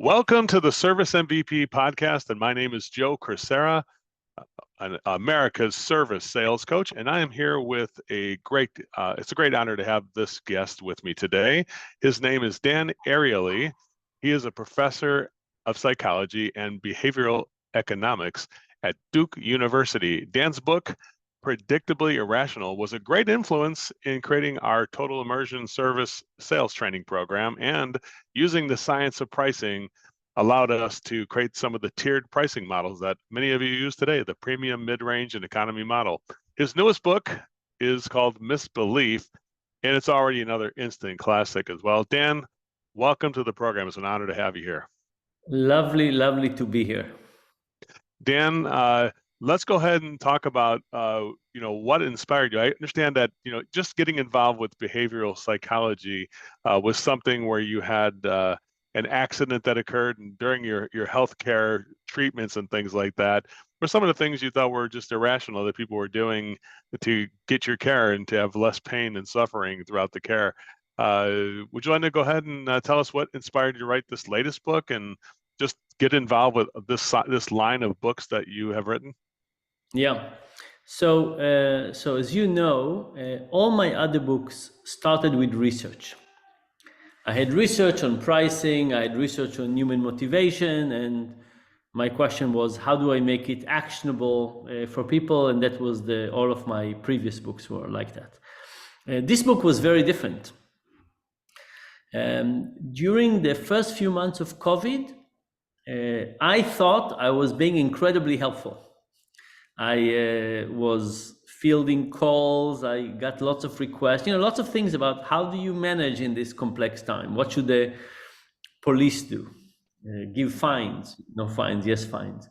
Welcome to the Service MVP podcast, and my name is Joe Crisara, America's service sales coach, and I am here with it's a great honor to have this guest with me today. His name is Dan Ariely. He is a professor of psychology and behavioral economics at Duke University. Dan's book, Predictably Irrational, was a great influence in creating our total immersion service sales training program, and using the science of pricing allowed us to create some of the tiered pricing models that many of you use today, the premium, mid-range, and economy model. His newest book is called Misbelief, and it's already another instant classic as well. Dan, welcome to the program. It's an honor to have you here. Lovely to be here. Dan, let's go ahead and talk about what inspired you. I understand that just getting involved with behavioral psychology was something where you had an accident that occurred, and during your healthcare treatments and things like that, were some of the things you thought were just irrational that people were doing to get your care and to have less pain and suffering throughout the care. Would you like to go ahead and tell us what inspired you to write this latest book and just get involved with this line of books that you have written? Yeah. So as you know, all my other books started with research. I had research on pricing, I had research on human motivation, and my question was, how do I make it actionable for people? And that was all of my previous books were like that. This book was very different. During the first few months of COVID, I thought I was being incredibly helpful. I was fielding calls, I got lots of requests, lots of things about how do you manage in this complex time? What should the police do? Give fines? No fines, yes fines.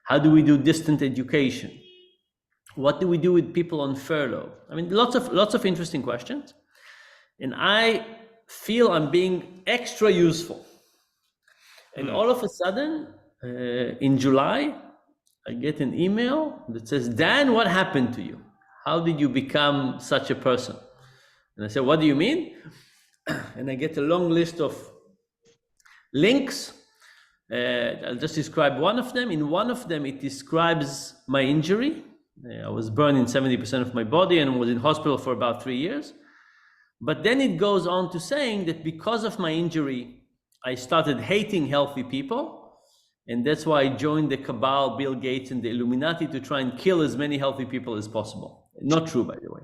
How do we do distant education? What do we do with people on furlough? I mean, lots of interesting questions. And I feel I'm being extra useful. And all of a sudden, in July, I get an email that says, Dan, what happened to you? How did you become such a person? And I said, what do you mean? And I get a long list of links. I'll just describe one of them. In one of them, it describes my injury. I was burned in 70% of my body and was in hospital for about 3 years. But then it goes on to saying that because of my injury, I started hating healthy people. And that's why I joined the cabal, Bill Gates and the Illuminati, to try and kill as many healthy people as possible. Not true, by the way.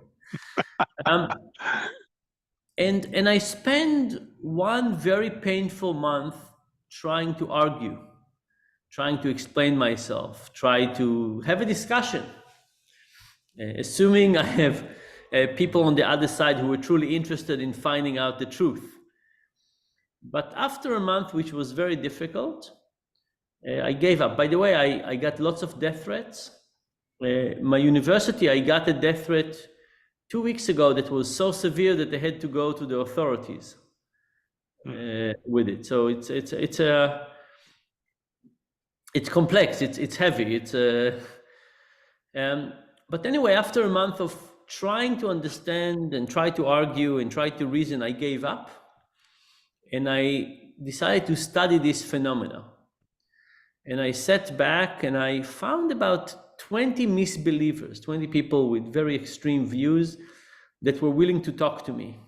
And I spent one very painful month trying to argue, trying to explain myself, try to have a discussion, assuming I have people on the other side who were truly interested in finding out the truth. But after a month, which was very difficult, I gave up. By the way, I got lots of death threats. My university, I got a death threat 2 weeks ago that was so severe that they had to go to the authorities with it. So it's complex. It's heavy. But anyway, after a month of trying to understand and try to argue and try to reason, I gave up, and I decided to study this phenomena. And I sat back and I found about 20 misbelievers, 20 people with very extreme views that were willing to talk to me.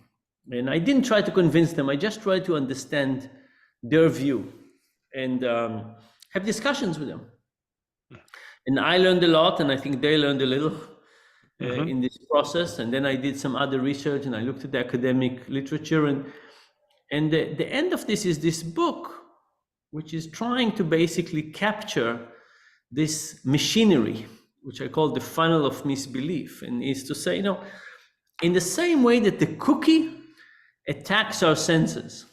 And I didn't try to convince them, I just tried to understand their view and have discussions with them. And I learned a lot, and I think they learned a little in this process. And then I did some other research and I looked at the academic literature. And the end of this is this book, which is trying to basically capture this machinery, which I call the funnel of misbelief, and is to say, in the same way that the cookie attacks our senses,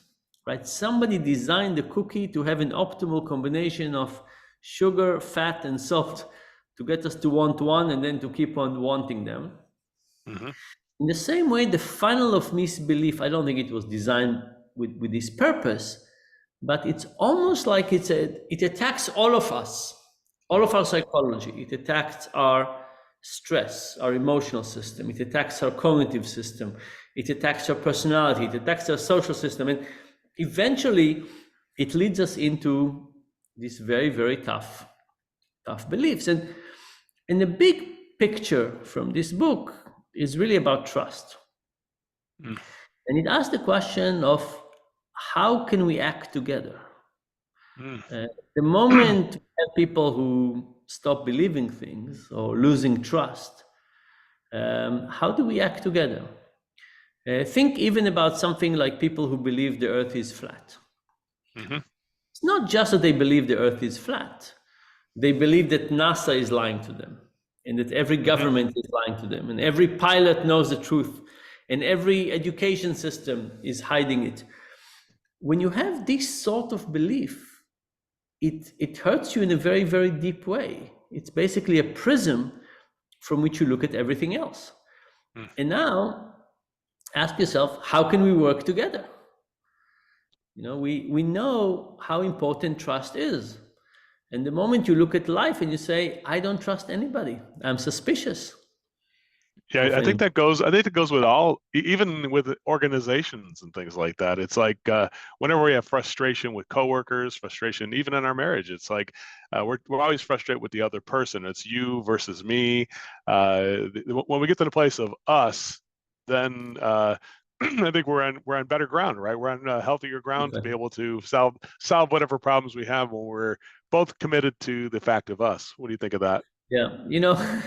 right? Somebody designed the cookie to have an optimal combination of sugar, fat, and salt to get us to want one and then to keep on wanting them. In the same way, the funnel of misbelief, I don't think it was designed with this purpose, but it's almost like it attacks all of us, all of our psychology. It attacks our stress, our emotional system. It attacks our cognitive system. It attacks our personality. It attacks our social system. And eventually, it leads us into these very, very tough beliefs. And the big picture from this book is really about trust. Mm. And it asks the question of how can we act together? The moment we have people who stop believing things or losing trust, how do we act together? Think even about something like people who believe the earth is flat. Mm-hmm. It's not just that they believe the earth is flat. They believe that NASA is lying to them, and that every government is lying to them, and every pilot knows the truth, and every education system is hiding it. When you have this sort of belief, it hurts you in a very, very deep way. It's basically a prism from which you look at everything else. And now, ask yourself, how can we work together? You know, we know how important trust is. And the moment you look at life and you say, I don't trust anybody, I'm suspicious. Yeah, I think it goes with all, even with organizations and things like that. It's like whenever we have frustration with coworkers, frustration even in our marriage, it's like we're always frustrated with the other person. It's you versus me. When we get to the place of us, then I think we're on better ground, right? We're on healthier ground to be able to solve whatever problems we have when we're both committed to the fact of us. What do you think of that? Yeah, you know,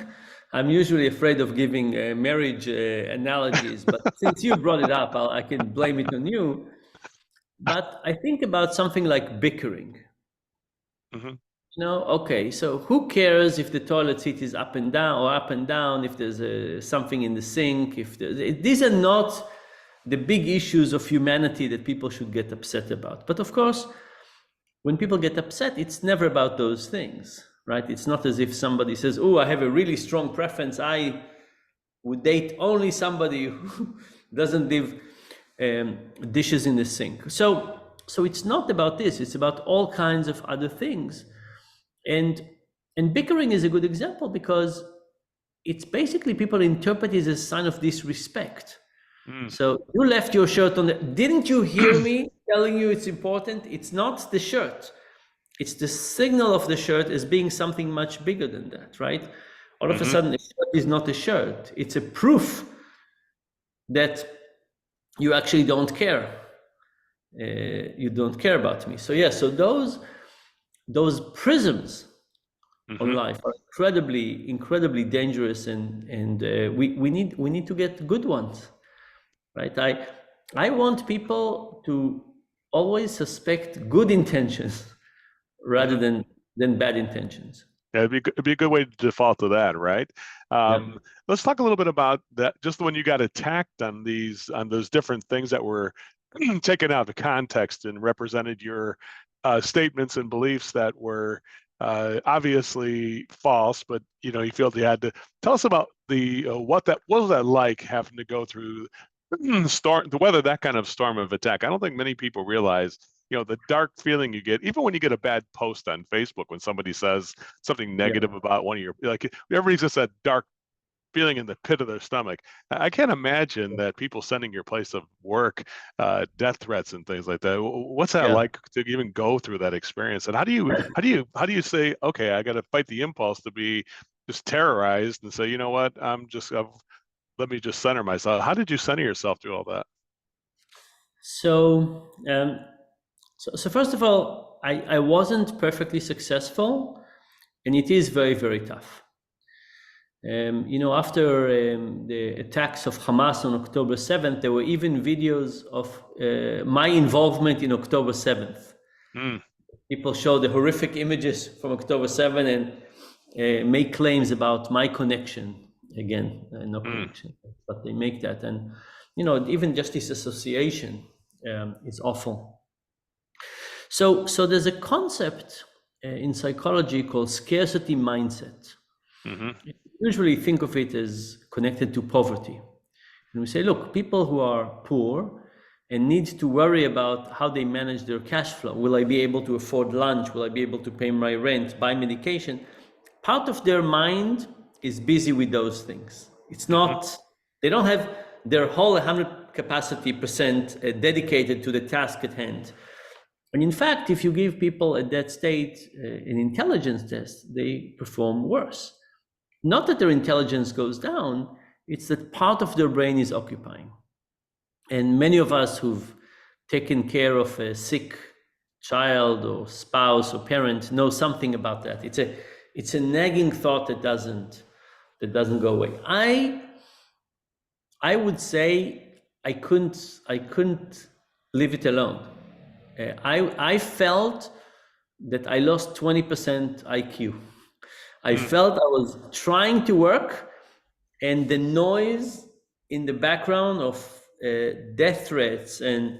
I'm usually afraid of giving marriage analogies, but since you brought it up, I can blame it on you. But I think about something like bickering. Mm-hmm. You know, okay, so who cares if the toilet seat is up and down, if there's something in the sink, these are not the big issues of humanity that people should get upset about. But of course, when people get upset, it's never about those things, right? It's not as if somebody says, oh, I have a really strong preference. I would date only somebody who doesn't leave dishes in the sink. So it's not about this. It's about all kinds of other things. And bickering is a good example because it's basically people interpret it as a sign of disrespect. So you left your shirt on didn't you hear me telling you it's important? It's not the shirt. It's the signal of the shirt as being something much bigger than that, right? All of a sudden, a shirt is not a shirt. It's a proof that you actually don't care. You don't care about me. So yeah, so those prisms on life are incredibly dangerous, and we need to get good ones. Right? I want people to always suspect good intentions rather than bad intentions. Yeah, it'd be a good way to default to that, right? Let's talk a little bit about that. Just when you got attacked on those different things that were taken out of context and represented your statements and beliefs that were obviously false, but you know you felt you had to tell us about what was that like having to go through to weather that kind of storm of attack. I don't think many people realize, you know, the dark feeling you get, even when you get a bad post on Facebook, when somebody says something negative about one of your, like everybody's just that dark feeling in the pit of their stomach. I can't imagine that people sending your place of work death threats and things like that. What's that like to even go through that experience? And how do you say, okay, I got to fight the impulse to be just terrorized and say, you know what, let me just center myself. How did you center yourself through all that? So first of all, I wasn't perfectly successful, and it is very, very tough. You know, after the attacks of Hamas on October 7th, there were even videos of my involvement in October 7th. People show the horrific images from October 7th and make claims about my connection. Again, no connection, but they make that. And, you know, even just this association is awful. So there's a concept in psychology called scarcity mindset. You usually think of it as connected to poverty. And we say, look, people who are poor and need to worry about how they manage their cash flow. Will I be able to afford lunch? Will I be able to pay my rent, buy medication? Part of their mind is busy with those things. It's not, they don't have their whole 100% dedicated to the task at hand. And in fact, if you give people at that state an intelligence test, they perform worse. Not that their intelligence goes down, it's that part of their brain is occupying. And many of us who've taken care of a sick child or spouse or parent know something about that. It's a nagging thought that doesn't go away. I would say I couldn't leave it alone. I felt that I lost 20% IQ. I felt I was trying to work, and the noise in the background of death threats and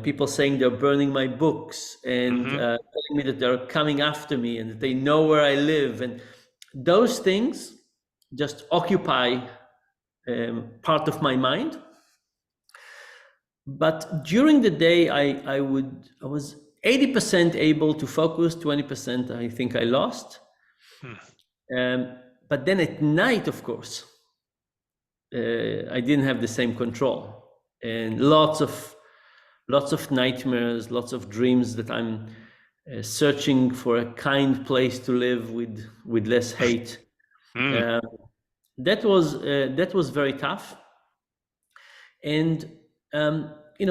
people saying they're burning my books and telling me that they're coming after me and that they know where I live, and those things just occupy part of my mind. But during the day, I was 80% able to focus, 20% I think I lost. But then at night, of course, I didn't have the same control, and lots of nightmares, lots of dreams that I'm searching for a kind place to live with less hate. That was very tough. And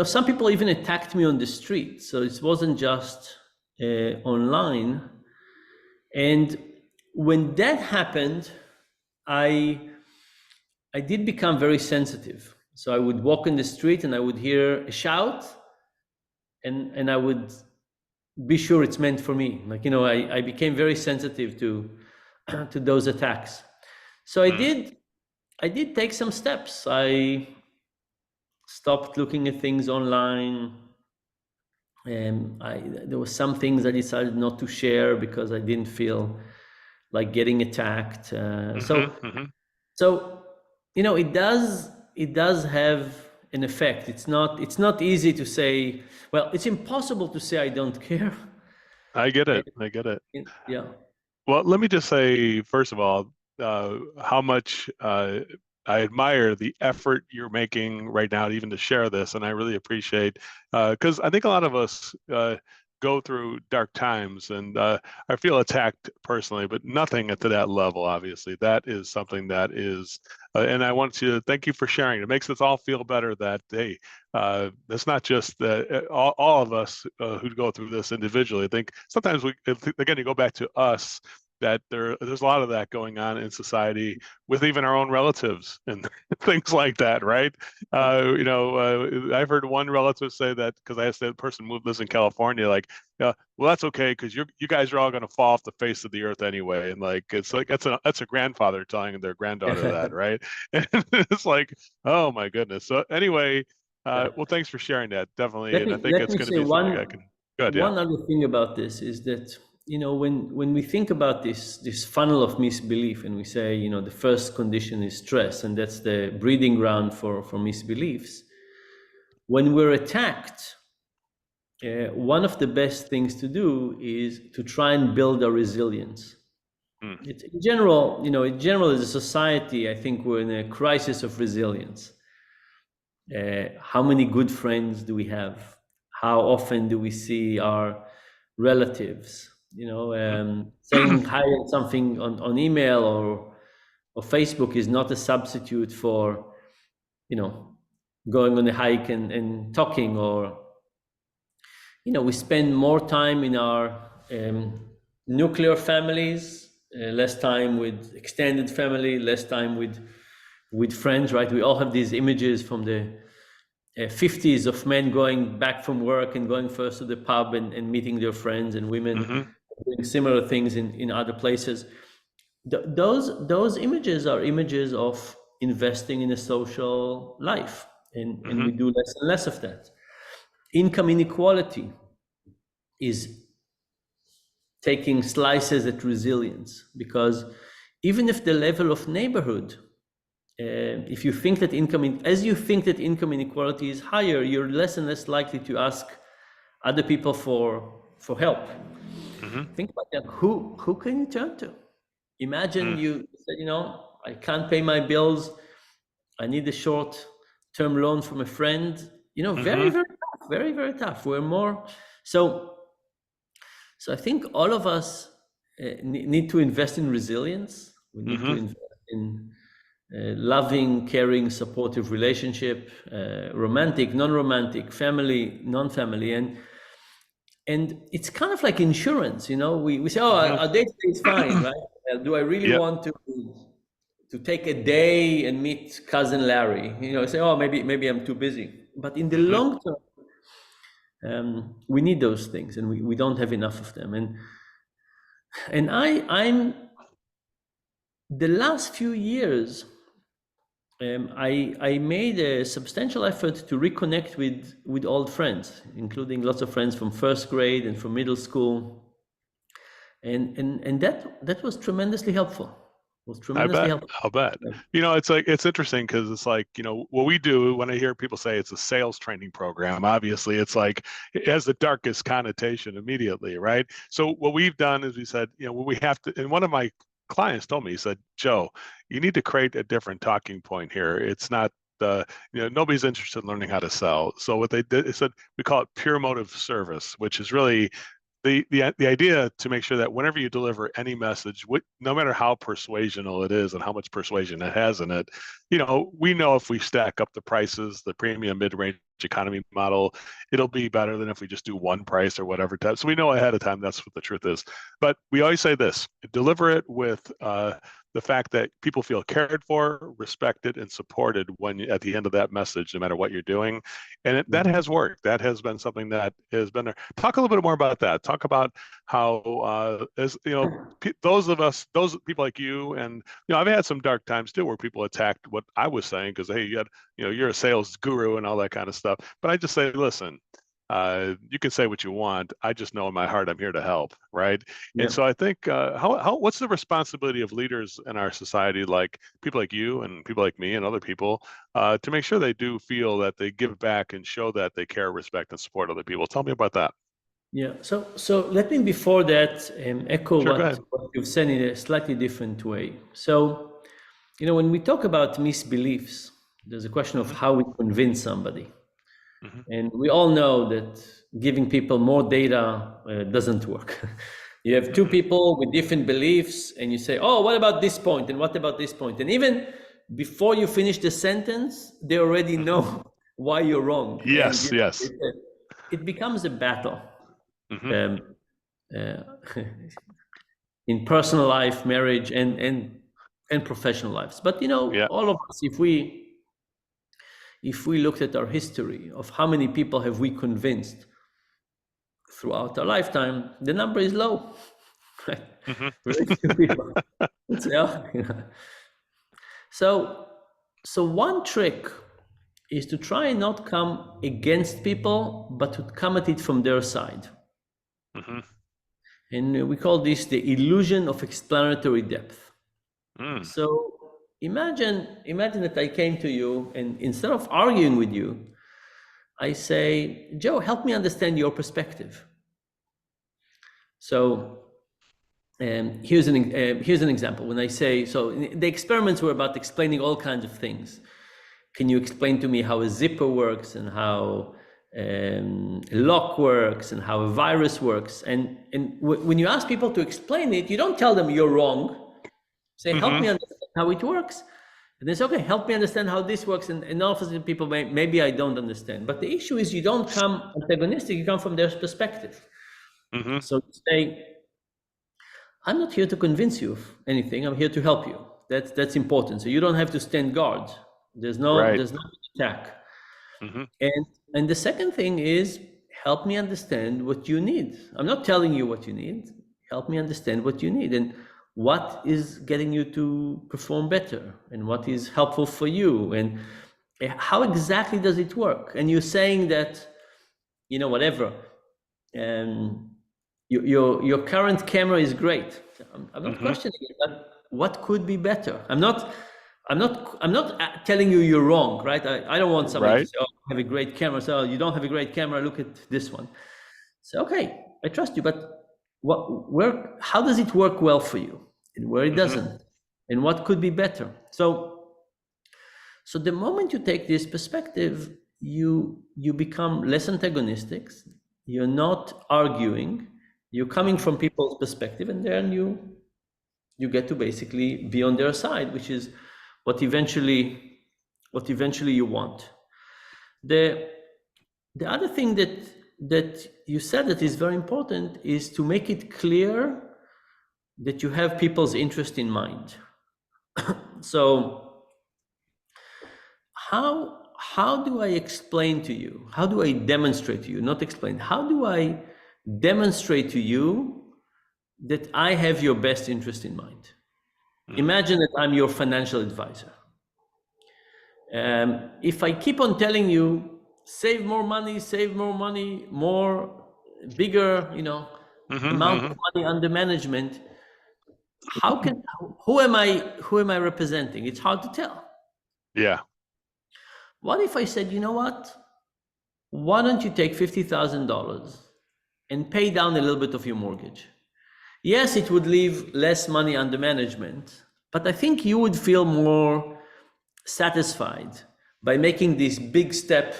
some people even attacked me on the street, so it wasn't just online. And when that happened, I did become very sensitive. So I would walk in the street and I would hear a shout, and I would be sure it's meant for me. I became very sensitive to those attacks. So I did take some steps. I stopped looking at things online. There were some things I decided not to share because I didn't feel like getting attacked. So it does have an effect. It's not easy to say. Well, it's impossible to say I don't care. I get it. Yeah. Well, let me just say, first of all, how much I admire the effort you're making right now, even to share this, and I really appreciate, because I think a lot of us go through dark times, and I feel attacked personally, but nothing to that level. Obviously, that is something that is, and I want to thank you for sharing. It makes us all feel better that, hey, it's not just all of us who go through this individually. I think sometimes again, you go back to us, that there's a lot of that going on in society with even our own relatives and things like that, right? I've heard one relative say that, because I asked that person lives in California, like, well, that's okay because you guys are all going to fall off the face of the earth anyway, and like it's like that's a grandfather telling their granddaughter that, right? And it's like, oh my goodness. So anyway, well, thanks for sharing that, definitely, and I think it's going to be something I can. Good, yeah. One other thing about this is that when we think about this funnel of misbelief, and we say the first condition is stress, and that's the breeding ground for misbeliefs. When we're attacked, one of the best things to do is to try and build our resilience. In general, as a society, I think we're in a crisis of resilience. How many good friends do we have? How often do we see our relatives? Saying hi on something on email or Facebook is not a substitute for going on a hike and talking, or we spend more time in our nuclear families, less time with extended family, less time with friends, right? We all have these images from the 50s of men going back from work and going first to the pub and meeting their friends, and women doing similar things in other places. Those images are images of investing in a social life, and we do less and less of that. Income inequality is taking slices at resilience, because even if the level of neighborhood, if you think that income inequality is higher, you're less and less likely to ask other people for help. Think about that. Who can you turn to? Imagine you said, I can't pay my bills. I need a short-term loan from a friend. Very, very tough. Very, very tough. We're more So I think all of us need to invest in resilience. We need to invest in loving, caring, supportive relationship, romantic, non-romantic, family, non-family, and it's kind of like insurance, we say, oh, our day-to-day is fine, right? Do I really Yep. want to take a day and meet cousin Larry? Say, oh, maybe I'm too busy. But in the long term, we need those things, and we don't have enough of them. And I'm the last few years, I made a substantial effort to reconnect with old friends, including lots of friends from first grade and from middle school, and that was tremendously helpful. I'll bet. It's interesting because it's like, what we do when I hear people say it's a sales training program, obviously it's like, it has the darkest connotation immediately, right? So what we've done is we said, what we have to, and one of my clients told me, he said, Joe, you need to create a different talking point here. It's not nobody's interested in learning how to sell. So what they did is said, we call it pure motive service, which is really the idea to make sure that whenever you deliver any message, no matter how persuasional it is and how much persuasion it has in it, we know if we stack up the prices, the premium, mid-range, economy model, it'll be better than if we just do one price or whatever type. So we know ahead of time that's what the truth is. But we always say this: deliver it with the fact that people feel cared for, respected, and supported when at the end of that message, no matter what you're doing. And that has worked. That has been something that has been there. Talk a little bit more about that. Talk about how, those people like you, and I've had some dark times too, where people attacked what I was saying because, hey, you're a sales guru and all that kind of stuff. But I just say, listen, you can say what you want. I just know in my heart I'm here to help, right? Yeah. And so I think what's the responsibility of leaders in our society, like people like you and people like me and other people, to make sure they do feel that they give back and show that they care, respect, and support other people? Tell me about that. Yeah. So let me before that echo Sure, what you've said in a slightly different way. So, when we talk about misbeliefs, there's a question of how we convince somebody. And we all know that giving people more data doesn't work. You have two people with different beliefs, and you say, oh, what about this point? And what about this point? And even before you finish the sentence, they already know why you're wrong. Yes, and, yes. It becomes a battle. In personal life, marriage, and professional lives. But all of us, if we looked at our history of how many people have we convinced throughout our lifetime, the number is low. Right? Very few people. So one trick is to try and not come against people, but to come at it from their side. And we call this the illusion of explanatory depth. So imagine that I came to you, and instead of arguing with you, I say, Joe, help me understand your perspective. So here's an example. When I say, so the experiments were about explaining all kinds of things. Can you explain to me how a zipper works, and how a lock works, and how a virus works? And when you ask people to explain it, you don't tell them you're wrong. Say, help me understand how it works. And they say, okay, help me understand how this works. And all of a sudden people maybe I don't understand. But the issue is you don't come antagonistic, you come from their perspective. So you say, I'm not here to convince you of anything, I'm here to help you. That's important. So you don't have to stand guard. There's no attack. And the second thing is, help me understand what you need. I'm not telling you what you need. Help me understand what you need, and what is getting you to perform better, and what is helpful for you, and how exactly does it work? And you're saying that, whatever, your current camera is great. I'm not questioning it, but what could be better? I'm not telling you you're wrong, right? I don't want somebody to say, oh, I have a great camera. So you don't have a great camera, look at this one. So, okay, I trust you, but how does it work well for you, and where it doesn't, and what could be better? So the moment you take this perspective, you become less antagonistic, you're not arguing, you're coming from people's perspective, and then you get to basically be on their side, which is what eventually you want. The other thing that you said that is very important is to make it clear that you have people's interest in mind. So how do I explain to you? How do I demonstrate to you? Not explain. How do I demonstrate to you that I have your best interest in mind? Imagine that I'm your financial advisor. If I keep on telling you, save more money, bigger, amount of money under management, who am I representing? It's hard to tell. Yeah. What if I said, you know what? Why don't you take $50,000 and pay down a little bit of your mortgage? Yes, it would leave less money under management, but I think you would feel more satisfied by making this big step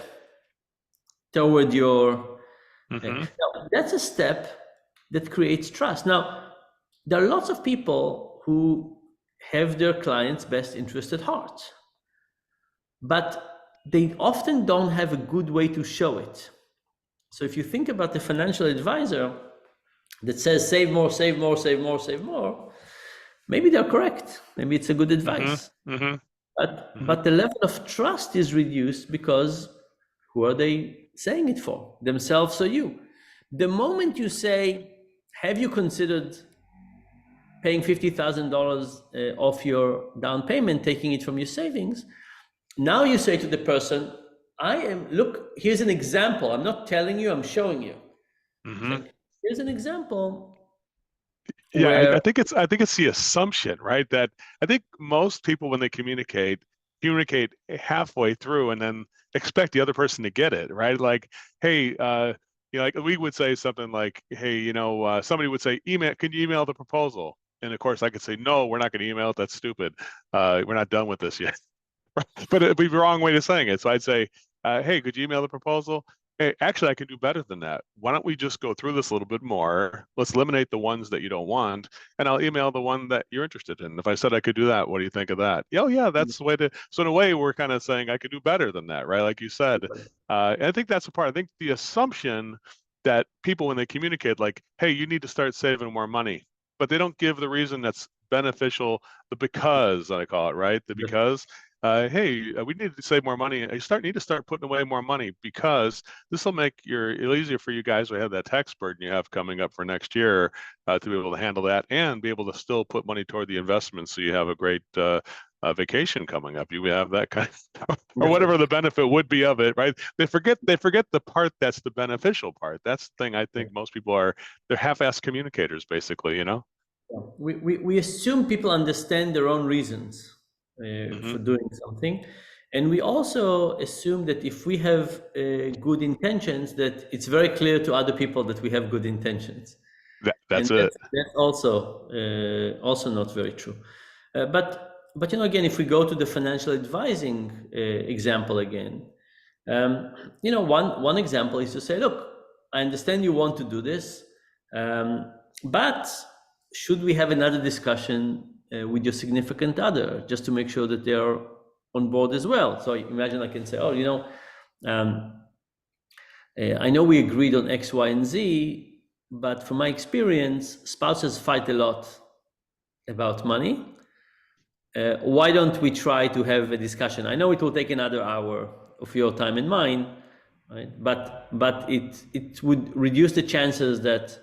toward your. Now, that's a step that creates trust. Now, there are lots of people who have their clients' best interest at heart, but they often don't have a good way to show it. So if you think about the financial advisor that says save more, maybe they're correct. Maybe it's a good advice. But the level of trust is reduced because who are they saying it for? Themselves or you? The moment you say, have you considered paying $50,000 off your down payment, taking it from your savings? Now you say to the person, look, here's an example. I'm not telling you, I'm showing you. Like, here's an example. Yeah, I think it's the assumption, right? That I think most people, when they communicate halfway through and then expect the other person to get it, right? Like, hey, like we would say something like, hey, somebody would say, can you email the proposal? And of course I could say, no, we're not going to email it. That's stupid. We're not done with this yet. But it'd be the wrong way of saying it. So I'd say, hey, could you email the proposal? Hey, actually, I can do better than that. Why don't we just go through this a little bit more? Let's eliminate the ones that you don't want, and I'll email the one that you're interested in. If I said I could do that, what do you think of that? Oh, yeah, that's the way to. So in a way, we're kind of saying I could do better than that, right? Like you said. And I think that's the part. I think the assumption that people, when they communicate, like, hey, you need to start saving more money, but they don't give the reason that's beneficial, the because I call it, right? The because. Hey, we need to save more money. You need to start putting away more money because this will make it easier for you guys to have that tax burden you have coming up for next year to be able to handle that and be able to still put money toward the investment so you have a great vacation coming up. You have that kind of or whatever the benefit would be of it, right? They forget the part that's the beneficial part. That's the thing I think most people they're half-assed communicators, basically, We assume people understand their own reasons for doing something. And we also assume that if we have good intentions, that it's very clear to other people that we have good intentions. That's it. That's also not very true. But again, if we go to the financial advising example again, one example is to say, look, I understand you want to do this, but should we have another discussion with your significant other, just to make sure that they are on board as well? So imagine I can say, I know we agreed on X, Y, and Z, but from my experience, spouses fight a lot about money. Why don't we try to have a discussion? I know it will take another hour of your time and mine, right? But it would reduce the chances that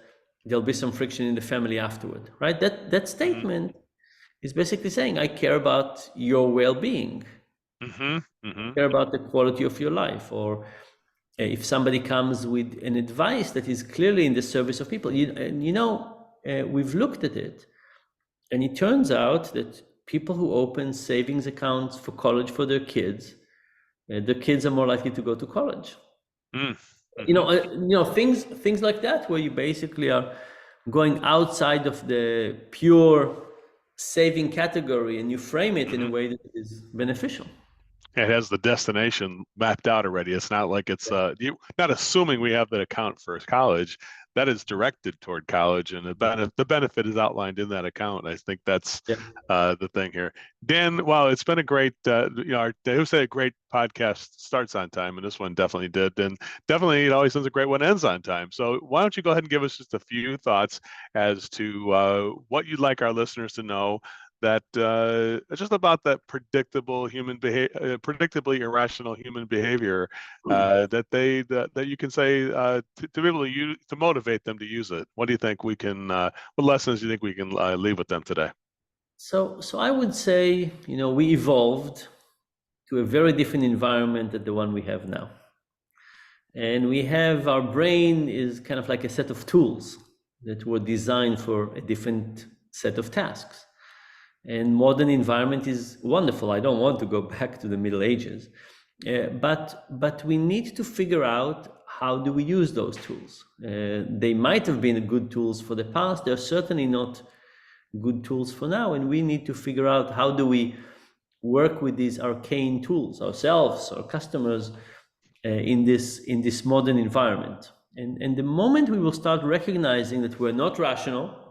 there'll be some friction in the family afterward, right? That statement is basically saying, I care about your well-being. I care about the quality of your life. Or if somebody comes with an advice that is clearly in the service of people, we've looked at it, and it turns out that people who open savings accounts for college for their kids, the kids are more likely to go to college. Things like that, where you basically are going outside of the pure saving category and you frame it in a way that is beneficial. It has the destination mapped out already. It's not like it's you not assuming we have that account for college. That is directed toward college, and the benefit is outlined in that account. I think that's Yeah. the thing here. Dan, wow, it's been a great, they always say a great podcast starts on time, and this one definitely did, and definitely it always sounds a great one ends on time. So why don't you go ahead and give us just a few thoughts as to what you'd like our listeners to know that just about that predictable human behavior, predictably irrational human behavior that you can say to be able to use to motivate them to use it. What do you think we can? What lessons do you think we can leave with them today? So I would say, we evolved to a very different environment than the one we have now. And we have, our brain is kind of like a set of tools that were designed for a different set of tasks. And modern environment is wonderful. I don't want to go back to the Middle Ages, but we need to figure out how do we use those tools. They might have been good tools for the past. They're certainly not good tools for now, and we need to figure out how do we work with these arcane tools ourselves, our customers, in this modern environment. And the moment we will start recognizing that we're not rational,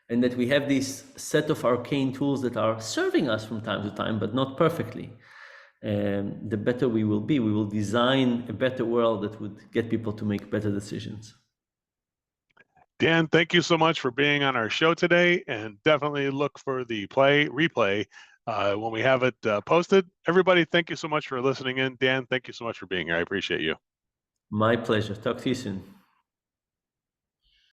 and that we have this set of arcane tools that are serving us from time to time, but not perfectly, the better we will be. We will design a better world that would get people to make better decisions. Dan, thank you so much for being on our show today, and definitely look for the replay when we have it posted. Everybody, thank you so much for listening in. Dan, thank you so much for being here. I appreciate you. My pleasure. Talk to you soon.